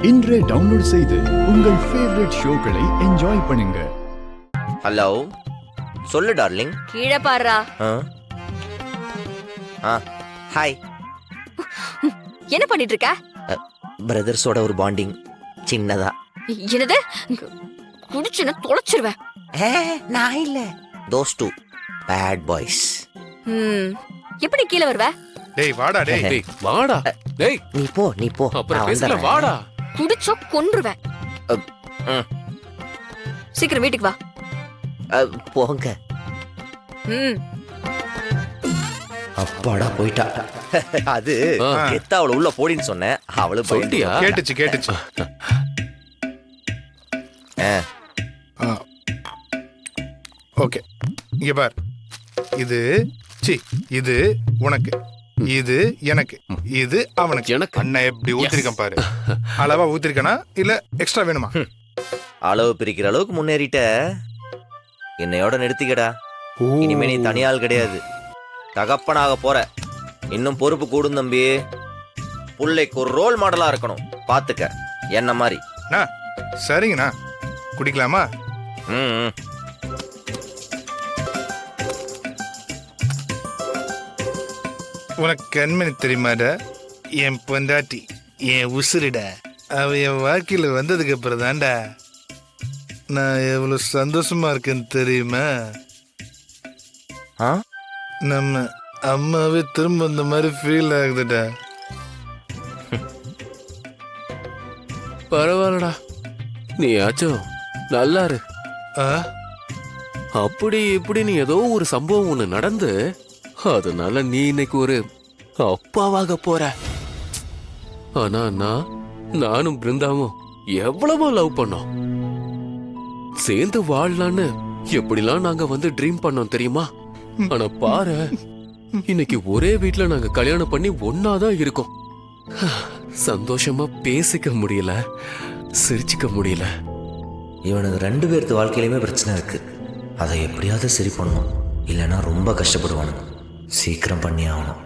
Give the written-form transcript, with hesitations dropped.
இன்றே டவுன்லோட் செய்து உங்கள் ஃபேவரட் ஷோக்களை என்ஜாய் பண்ணுங்க. ஹலோ, சொல்லு டார்லிங். கீழே பாருடா. ஹாய். என்ன பண்ணிட்டு இருக்க? பிரதர்ஸோட ஒரு பாண்டிங் சின்னதா. என்னது? குடிச்சுன்னு தொலைச்சிருவேன். நான் இல்ல, தோஸ் டூ பேட் பாய்ஸ். எப்படி கீழே வருவ? டேய் வாடா, டேய் வாடா. டேய் நீ போ அப்புறம் பேசல, வாடா. குடிச்சோ கொன்றுவேன். சீக்கிரம் வீட்டுக்கு வா. போங்க. அப்பாடா போயிட்டா. அது கெத்தா அவளை உள்ள போடின்னு சொன்னேன், அவளு போயிட்டியா? கேட்டுச்சு. ஓகே, இங்க பார். இது உனக்கு, இது எனக்கு, இது அவனுக்கு. எனக்கு. அண்ணன் எப்படி ஊத்திருக்கேன் பாரு. அளவா ஊத்திருக்கனா இல்ல எக்ஸ்ட்ரா வேணுமா? அளவு பிரிக்கிற அளவுக்கு முன்னேறிட்ட. என்னையோட நிறுத்திக்கடா. இனிமே நீ தனியால் கிடையாது, தகப்பனாக போற. இன்னும் பொறுப்பு கூடும் தம்பி. புள்ளைக்கு ஒரு ரோல் மாடலா இருக்கணும், பாத்துக்க என்ன மாதிரி. சரிங்கண்ணா, குடிக்கலாமா? உனக்கு கண்மணி தெரியுமாடா? என் பொண்டாட்டி, என் உசுருடா. அவ என் வாழ்க்கையில வந்ததுக்கு அப்புறம் தான்டா நான் எவ்வளவு சந்தோஷமா இருக்கேன்னு தெரியுமா? நம்ம அம்மாவே திரும்ப இந்த மாதிரி ஃபீல் ஆகுதுடா. பரவாயில்லடா, நீயாச்சும் நல்லா இரு. அப்படி இப்படின்னு ஏதோ ஒரு சம்பவம் ஒண்ணு நடந்து, அதனால நீ இன்னைக்கு ஒரு அப்பாவாக போற. ஆனா நானும் பிருந்தாவும் எவ்வளவோ லவ் பண்ணோம், சேர்ந்து வாழலான்னு எப்படிலாம் நாங்க வந்து ட்ரீம் பண்ணோம் தெரியுமா? ஆனா பாரு, இன்னைக்கு ஒரே வீட்டுல நாங்க கல்யாணம் பண்ணி ஒன்னாதான் இருக்கோம். சந்தோஷமா பேசிக்க முடியல, சிரிச்சுக்க முடியல. இவனுக்கு 2 பேர்த்து வாழ்க்கையிலுமே பிரச்சனை இருக்கு. அதை எப்படியாவது சரி பண்ணணும், இல்லைன்னா ரொம்ப கஷ்டப்படுவானுங்க. சீக்கிரம் பண்ணி ஆகணும்.